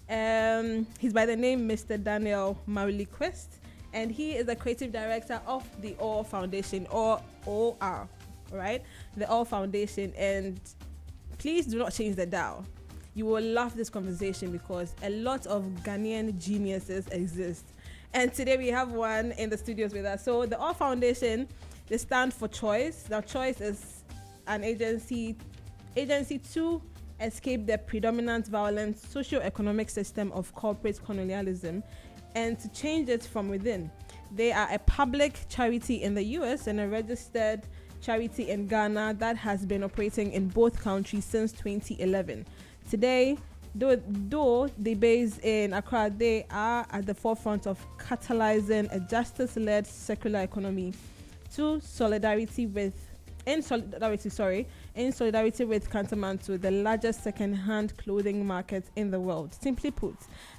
He's by the name Mr. Daniel Marley-Quest, and he is the creative director of the All Foundation, or OR, right? The All Foundation. And please do not change the dial. You will love this conversation because a lot of Ghanaian geniuses exist. And today we have one in the studios with us. So the All Foundation, they stand for Choice. Now, Choice is an agency to escape the predominant violent socio-economic system of corporate colonialism and to change it from within. They are a public charity in the US and a registered charity in Ghana that has been operating in both countries since 2011. Today, though they based in Accra, they are at the forefront of catalyzing a justice-led circular economy in solidarity with Kantamanto, the largest second-hand clothing market in the world. Simply put,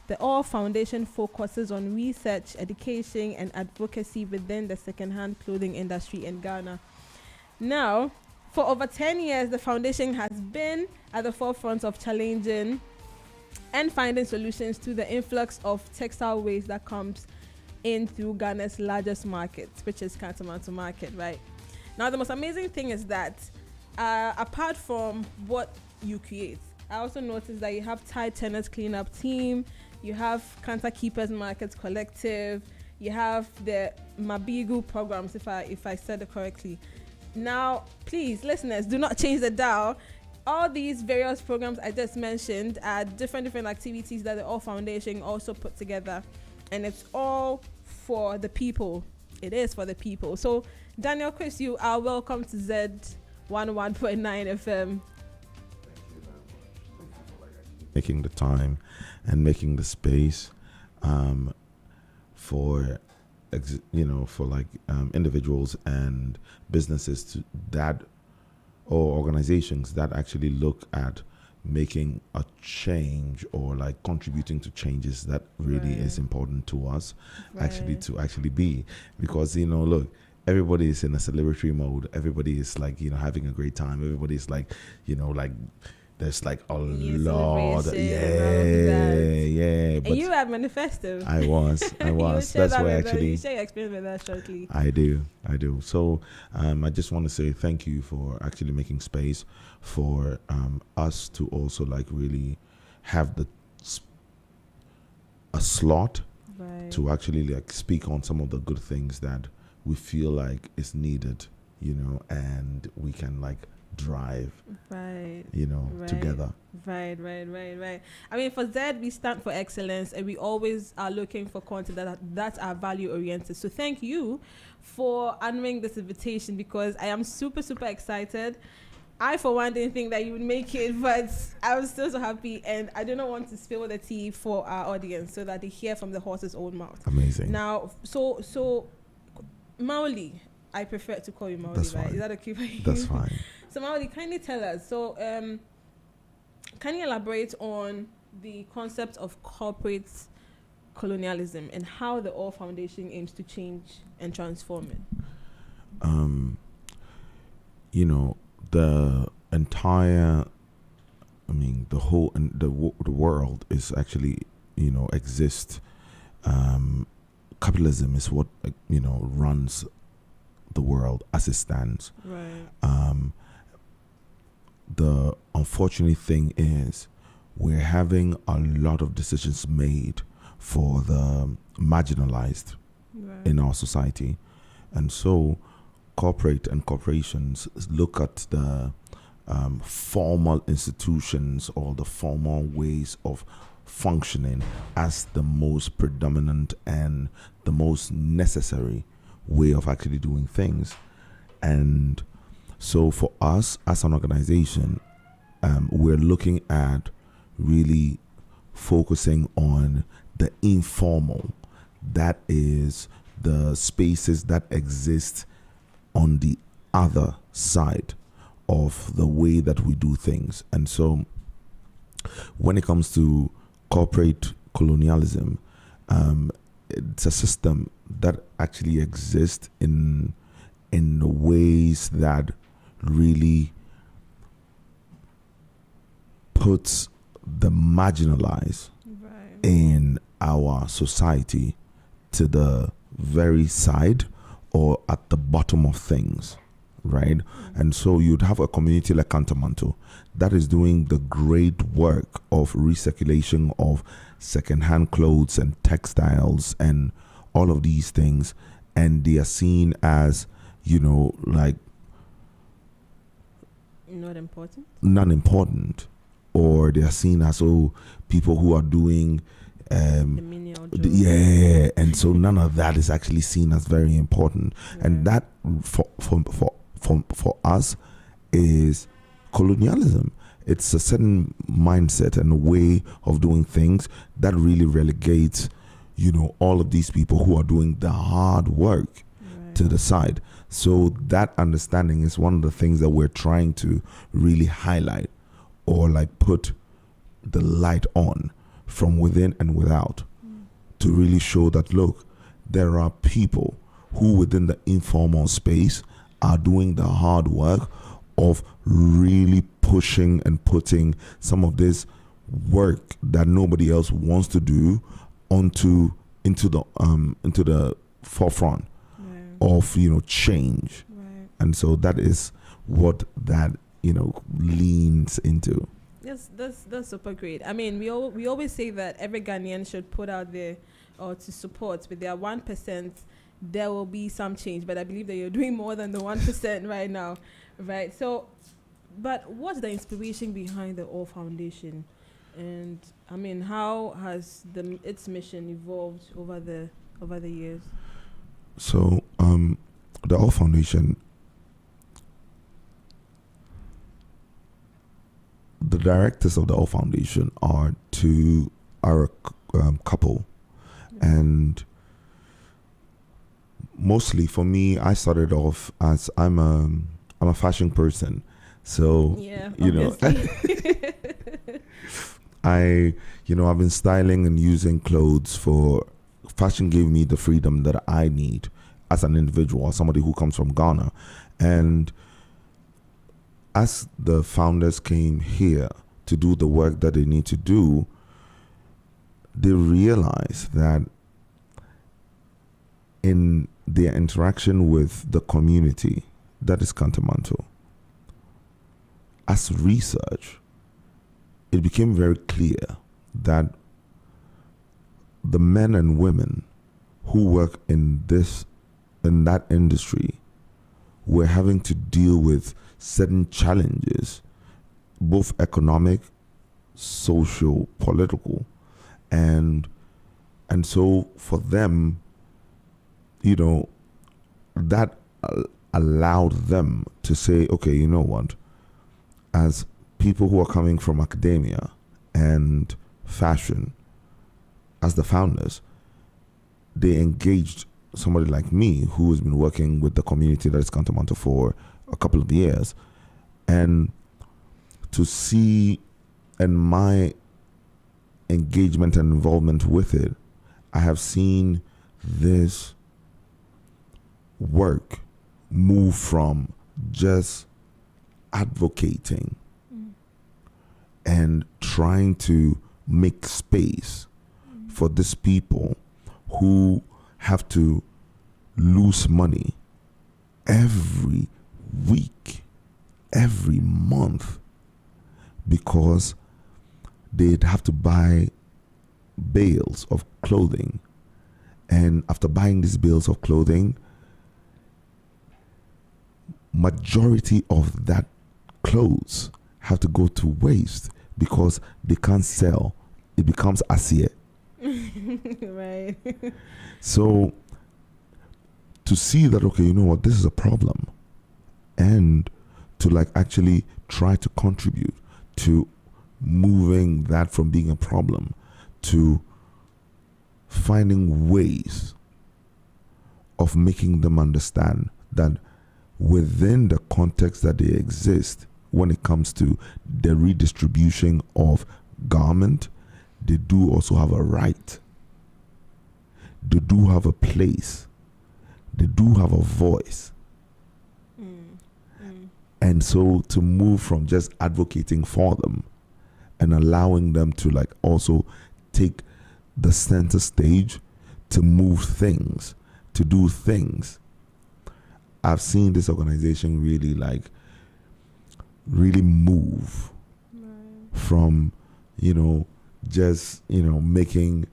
the All Foundation focuses on research, education, and advocacy within the second-hand clothing industry in Ghana. Now, for over 10 years, the foundation has been at the forefront of challenging and finding solutions to the influx of textile waste that comes in through Ghana's largest market, which is Kantamanto market, right? Now, the most amazing thing is that apart from what you create, I also noticed that you have Tide Tennis Cleanup Team, you have Kanta Keepers Markets Collective, you have the Mabigu programs, if I said it correctly. Now, please, listeners, do not change the dial. All these various programs I just mentioned are different activities that the All Foundation also put together, and it's all for the people. It is for the people. So, Daniel, Chris, you are welcome to Z11.9 FM. Making the time and making the space for individuals and businesses or organizations that actually look at making a change or like contributing to changes that really is important to us actually be, because look, everybody is in a celebratory mode, everybody is like having a great time, everybody is like there's like a lot. Yeah. But you had Manifesto. I was. That's why actually. You share experience with that shortly. I do. So I just want to say thank you for actually making space for us to also like really have a slot to actually like speak on some of the good things that we feel like is needed, and we can like drive together. Right. I mean, for Z, we stand for excellence, and we always are looking for content that are value oriented. So thank you for honoring this invitation, because I am super excited. I, for one, didn't think that you would make it, but I was still so happy, and I do not want to spill the tea for our audience so that they hear from the horse's own mouth. Amazing. Now, so Maoli, I prefer to call you Maoli, That's right? Fine. Is that okay for you? That's fine. So Maoli, kindly tell us, can you elaborate on the concept of corporate colonialism and how the All Foundation aims to change and transform it? The entire, the world is actually, exists. Capitalism is what, runs the world as it stands. Right. The unfortunate thing is we're having a lot of decisions made for the marginalized in our society. And so corporate and corporations look at the formal institutions or the formal ways of functioning as the most predominant and the most necessary way of actually doing things. And so for us as an organization, we're looking at really focusing on the informal, that is the spaces that exist on the other side of the way that we do things. And so when it comes to corporate colonialism, it's a system that actually exists in the ways that really puts the marginalized in our society to the very side or at the bottom of things, right? And so you'd have a community like Cantamanto that is doing the great work of recirculation of secondhand clothes and textiles and all of these things, and they are seen as, like not important, non-important, or they are seen as people who are doing the menial job. and so none of that is actually seen as very important, and that for us is colonialism. It's a certain mindset and a way of doing things that really relegates, all of these people who are doing the hard work to the side. So that understanding is one of the things that we're trying to really highlight, or like put the light on from within and without, to really show that, look, there are people who within the informal space are doing the hard work of really pushing and putting some of this work that nobody else wants to do into the forefront of change. And so that is what that leans into. Yes, that's super great. I mean, we always say that every Ghanaian should put out there or to support with their 1%. There will be some change, but I believe that you're doing more than the 1% right now, right? So, but what's the inspiration behind the All Foundation, and I mean, how has its mission evolved over the years? So, the All Foundation, the directors of the All Foundation are a couple, and mostly for me, I started off as I'm a fashion person, so I've been styling and using clothes for fashion. Gave me the freedom that I need as an individual, somebody who comes from Ghana, and as the founders came here to do the work that they need to do, they realized that in their interaction with the community that is Cantamanto, as research, it became very clear that the men and women who work in that industry were having to deal with certain challenges, both economic, social, political, and so for them, that allowed them to say, okay, you know what, as people who are coming from academia and fashion, as the founders, they engaged somebody like me who has been working with the community that is Cantamanto for a couple of years, and to see, and my engagement and involvement with it, I have seen this work move from just advocating and trying to make space for these people who have to lose money every week, every month, because they'd have to buy bales of clothing. And after buying these bales of clothing, majority of that clothes have to go to waste because they can't sell. It becomes asie. Right. So to see that, okay, you know what, this is a problem, and to like actually try to contribute to moving that from being a problem to finding ways of making them understand that within the context that they exist, when it comes to the redistribution of garment, they do also have a right. They do have a place. They do have a voice. And so to move from just advocating for them and allowing them to like also take the center stage to move things, to do things. I've seen this organization really move from, just, making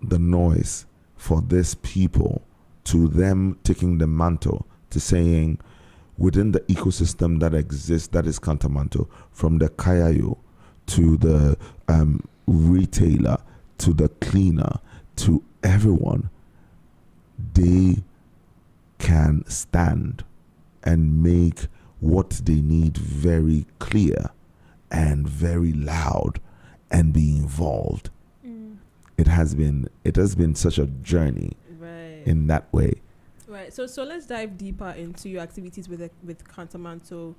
the noise for these people to them taking the mantle to saying, within the ecosystem that exists, that is Kantamanto, from the Kayayo to the retailer to the cleaner to everyone, they can stand and make what they need very clear and very loud and be involved. It has been such a journey in that way. Right. So let's dive deeper into your activities with Kantamanto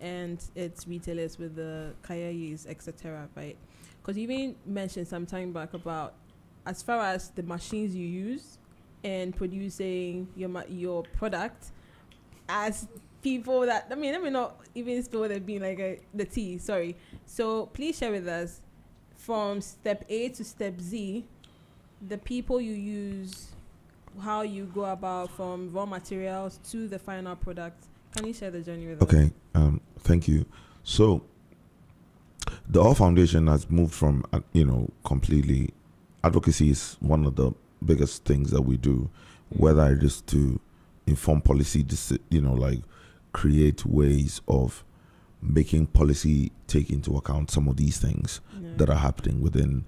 and its retailers, with the Kayayis, etc. Right? Because you even mentioned some time back about, as far as the machines you use in producing your product, as people that, let me not even spill the bean the tea. Sorry. So please share with us, from step A to step Z, the people you use, how you go about from raw materials to the final product. Can you share the journey with us? Okay, thank you. So the All Foundation has moved from, completely, advocacy is one of the biggest things that we do, whether it is to inform policy, create ways of making policy take into account some of these things that are happening within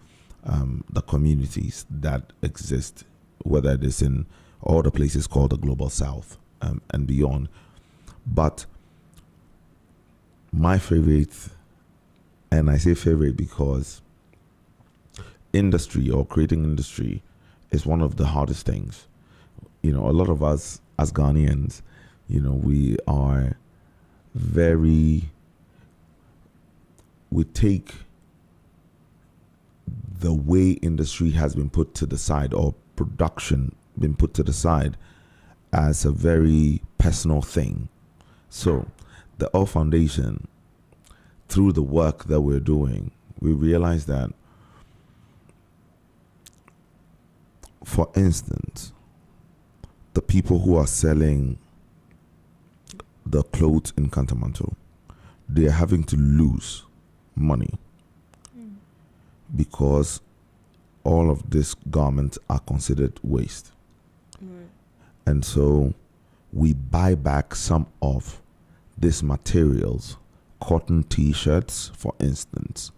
the communities that exist, whether it is in all the places called the Global South and beyond. But my favorite, and I say favorite because industry or creating industry is one of the hardest things. A lot of us as Ghanaians, we are we take the way industry has been put to the side, or production been put to the side, as a very personal thing. So the All Foundation, through the work that we're doing, we realize that, for instance, the people who are selling the clothes in Kantamanto, they are having to lose money because all of these garments are considered waste. And so we buy back some of these materials, cotton t-shirts, for instance,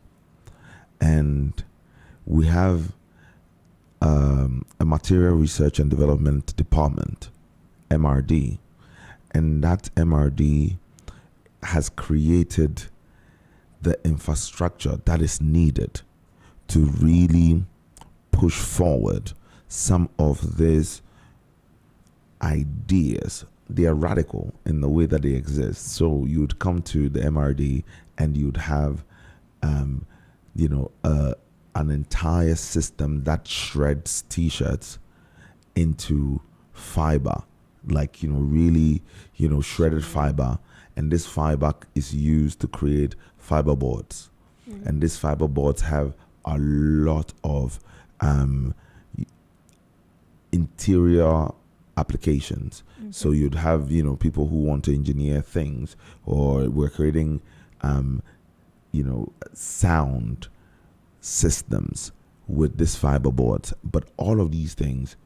and we have a material research and development department, MRD, and that MRD has created the infrastructure that is needed to really push forward some of these ideas. They are radical in the way that they exist. So you'd come to the MRD and you'd have, an entire system that shreds t-shirts into fiber, really, shredded fiber. And this fiber is used to create fiber boards. And these fiber boards have a lot of interior applications. So you'd have, people who want to engineer things, or we're creating, sound systems with this fiber boards. But all of these things,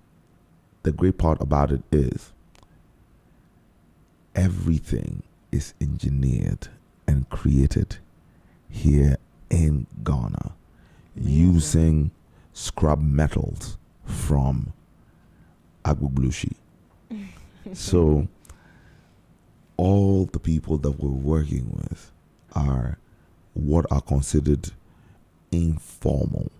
the great part about it is everything is engineered and created here in Ghana. Using scrap metals from Agbogbloshie. So all the people that we're working with are what are considered informal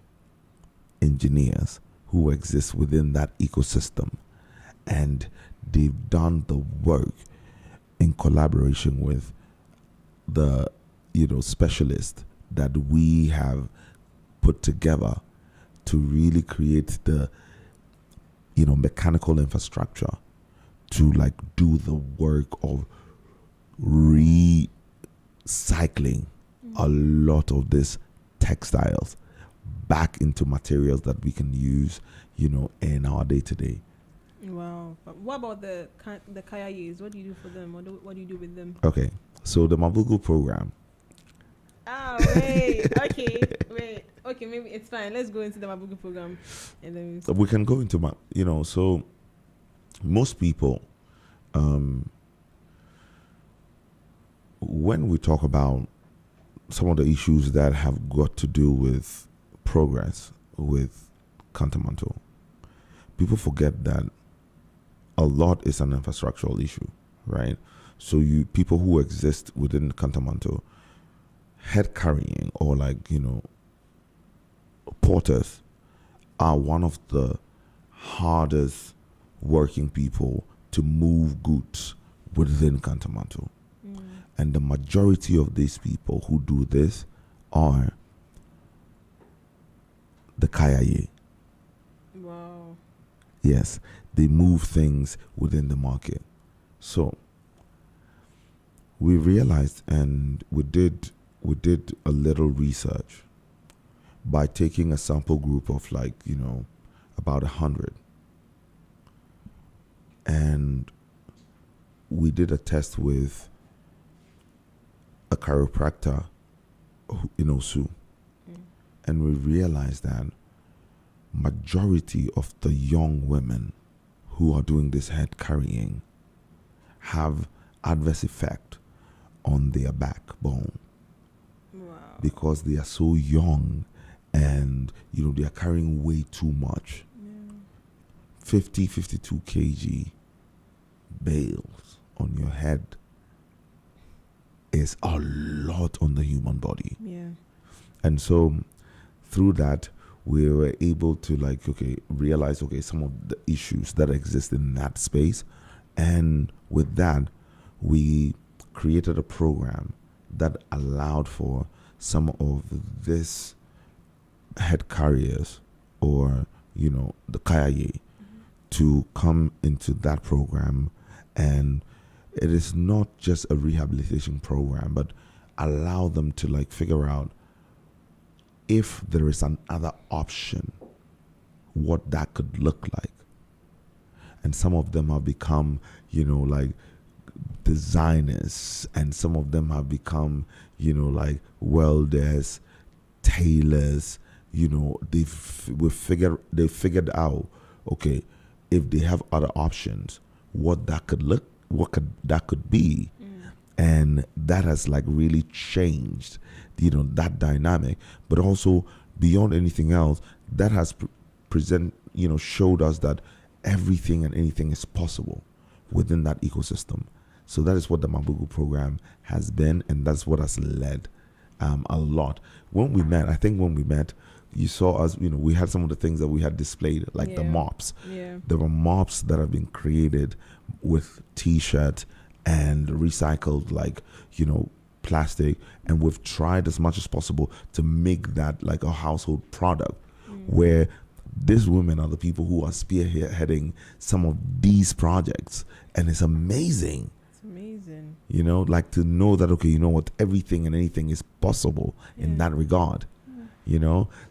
engineers who exist within that ecosystem, and they've done the work in collaboration with the specialists that we have put together to really create the mechanical infrastructure to do the work of recycling a lot of these textiles back into materials that we can use, in our day to day. Wow. But what about the Kayayes? What do you do for them? What do you do with them? Okay, so the Mavugo program. Wait. Okay, maybe it's fine. Let's go into the Mabugu program, and then We can go into so most people, when we talk about some of the issues that have got to do with progress with Kantamanto, people forget that a lot is an infrastructural issue, right? So people who exist within Kantamanto, head carrying or porters are one of the hardest working people to move goods within Kantamanto. And the majority of these people who do this are the Kayaye. Wow. Yes, they move things within the market. So we realized, and we did a little research by taking a sample group of about 100, and we did a test with a chiropractor in Osu, and we realized that majority of the young women who are doing this head carrying have adverse effect on their backbone. Wow. Because they are so young and they are carrying way too much. 52 kg bales on your head is a lot on the human body. Yeah. And so through that, we were able to realize some of the issues that exist in that space. And with that, we created a program that allowed for some of this head carriers or the Kayaye to come into that program. And it is not just a rehabilitation program, but allow them to figure out if there is another option, what that could look like. And some of them have become designers, and some of them have become welders, tailors. They've figured out, okay, if they have other options, what that could be. And that has really changed that dynamic. But also beyond anything else, that has showed us that everything and anything is possible within that ecosystem. So that is what the Mabugu program has been, and that's what has led a lot. When we met, you saw us, we had some of the things that we had displayed, the mops. Yeah. There were mops that have been created with T-shirts and recycled plastic, and we've tried as much as possible to make that a household product, where these women are the people who are spearheading some of these projects, and it's amazing. It's amazing. To know that everything and anything is possible in that regard.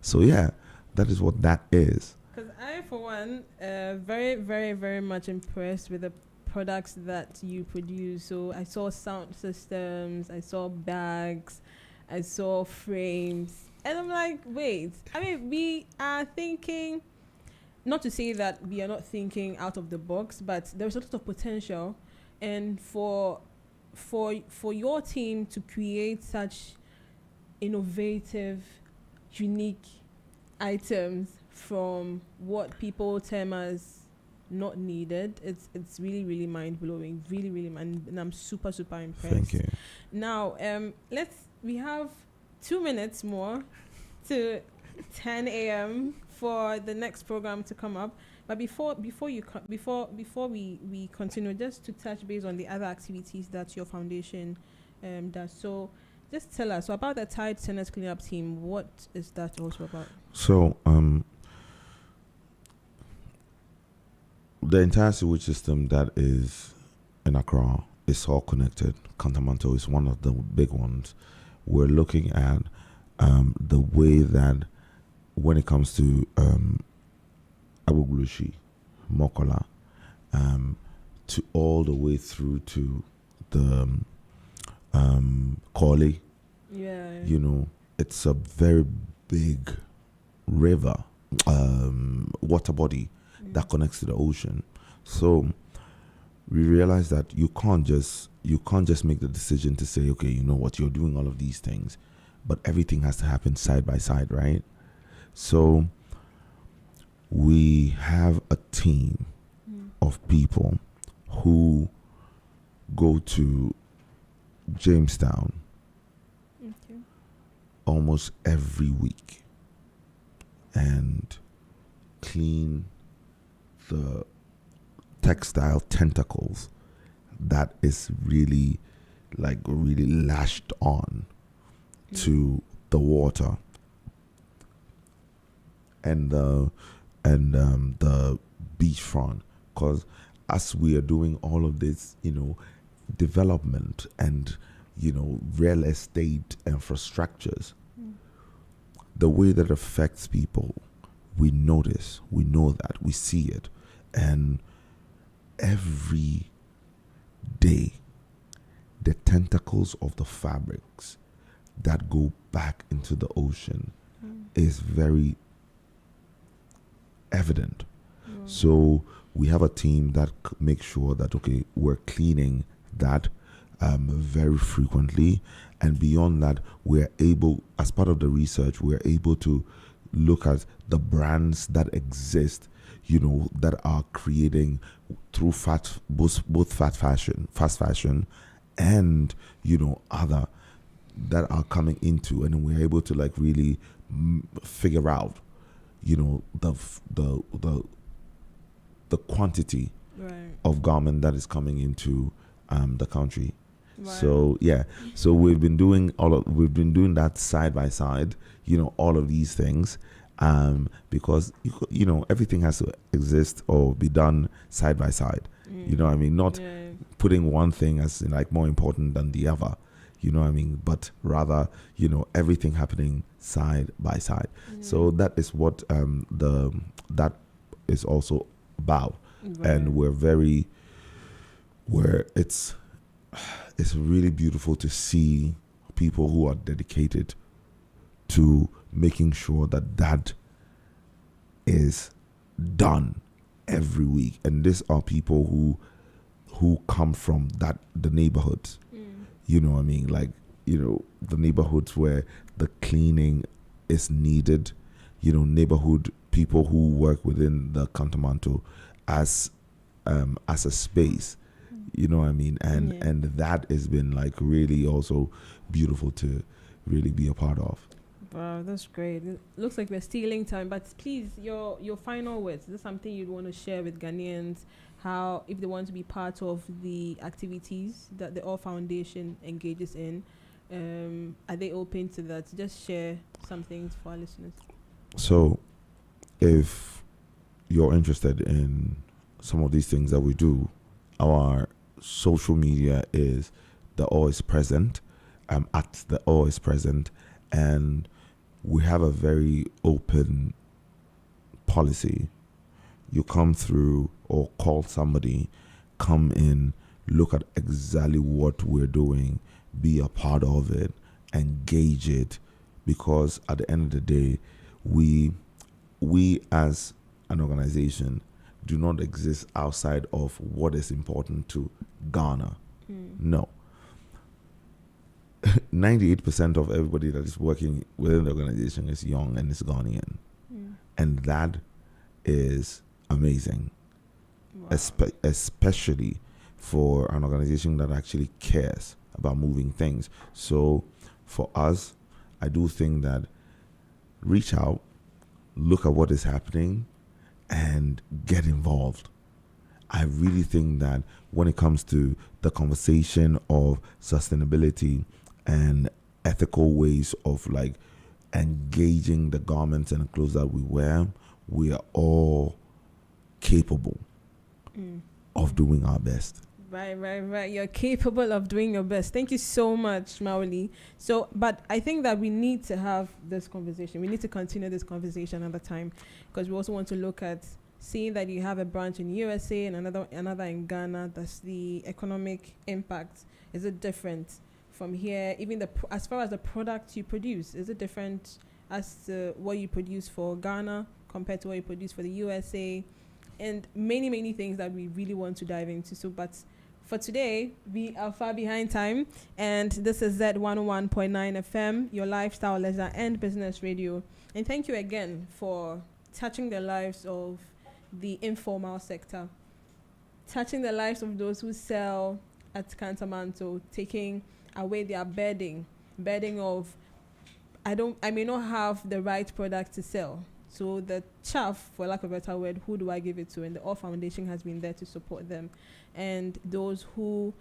So that is what that is. Because I, for one, very, very, very much impressed with the products that you produce. So I saw sound systems, I saw bags, I saw frames, and I'm like, wait, we are thinking, not to say that we are not thinking out of the box, but there's a lot of potential. And for your team to create such innovative, unique items from what people term as not needed, it's really, really mind-blowing, really, really and I'm super, super impressed. Thank you. Now we have 2 minutes more to 10 a.m. for the next program to come up. But before we continue, just to touch base on the other activities that your foundation does. So just tell us about the Tide Tennis Cleanup Team. What is that also about? So the entire sewage system that is in Accra is all connected. Kantamanto is one of the big ones. We're looking at the way that when it comes to Agbogbloshie, Mokola, to all the way through to the Korle, you know, it's a very big river, water body that connects to the ocean. So we realize that you can't just make the decision to say, okay, you know what, you're doing all of these things, but everything has to happen side by side, right? So we have a team of people who go to Jamestown almost every week and clean the textile tentacles that is really lashed on to the water and the beachfront, because as we are doing all of this, you know, development and, you know, real estate infrastructures, the way that affects people, we notice, we know that, we see it, and every day the tentacles of the fabrics that go back into the ocean is very evident. So we have a team that makes sure that, okay, we're cleaning that very frequently, and beyond that, we're able, as part of the research, we're able to look at the brands that exist, you know, that are creating through both fast fashion and, you know, other that are coming into, and we're able to like really figure out, you know, the quantity of garment that is coming into the country. So yeah, so we've been doing that side by side, you know, all of these things, because you know, everything has to exist or be done side by side. You know what I mean? Not putting one thing as like more important than the other. You know what I mean? But rather, you know, everything happening side by side. So that is what that is also about, and it's really beautiful to see people who are dedicated to making sure that is done every week. And these are people who come from the neighborhoods. You know what I mean? Like, you know, the neighborhoods where the cleaning is needed, you know, neighborhood people who work within the Kantamanto as a space. You know what I mean? And that has been like really also beautiful to really be a part of. Wow, that's great. It looks like we're stealing time, but please, your final words. Is there something you'd want to share with Ghanaians? How, if they want to be part of the activities that the All Foundation engages in, are they open to that? Just share some things for our listeners. So, if you're interested in some of these things that we do, our social media is the All is Present, at the All is Present, and we have a very open policy. You come through or call somebody, come in, look at exactly what we're doing, be a part of it, engage it, because at the end of the day, we as an organization do not exist outside of what is important to Ghana. No. 98% of everybody that is working within the organization is young and is Ghanaian. And that is amazing. Wow. Especially for an organization that actually cares about moving things. So for us, I do think that reach out, look at what is happening, and get involved. I really think that when it comes to the conversation of sustainability and ethical ways of like engaging the garments and clothes that we wear, we are all capable of doing our best. Right. You're capable of doing your best. Thank you so much, Maoli. So, but I think that we need to have this conversation. We need to continue this conversation another time, because we also want to look at seeing that you have a branch in USA and another in Ghana. That's the economic impact. Is it different from here? Even as far as the product you produce, is it different as to what you produce for Ghana compared to what you produce for the USA? And many things that we really want to dive into. So, but for today, we are far behind time, and this is Z101.9 FM, your lifestyle, leisure, and business radio. And thank you again for touching the lives of the informal sector, touching the lives of those who sell at Kantamanto, taking away their bedding of, I may not have the right product to sell. So the chaff, for lack of a better word, who do I give it to? And the All Foundation has been there to support them. And those who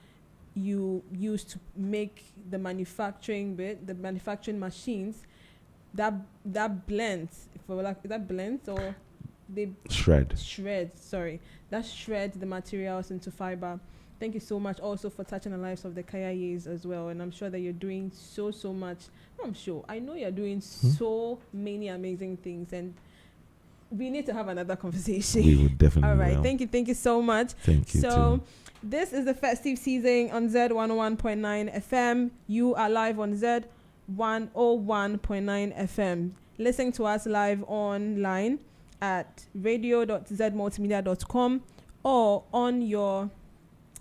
you use to make the manufacturing bit, the manufacturing machines, that blends, or they shred, that shreds the materials into fiber. Thank you so much also for touching the lives of the Kayayes as well. And I'm sure that you're doing so much. I know you're doing so many amazing things, and we need to have another conversation. We would definitely. All right. Thank you so much. Thank you. So too. This is the festive season on Z101.9 FM. You are live on Z101.9 FM. Listen to us live online at radio.zmultimedia.com or on your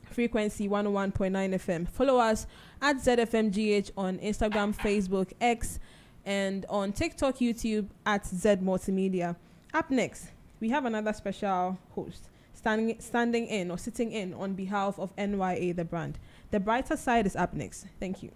frequency 101.9 FM. Follow us at ZFMGH on Instagram, Facebook, X, and on TikTok, YouTube at Z Multimedia. Up next, we have another special host standing in or sitting in on behalf of NYA, the brand. The Brighter Side is up next. Thank you.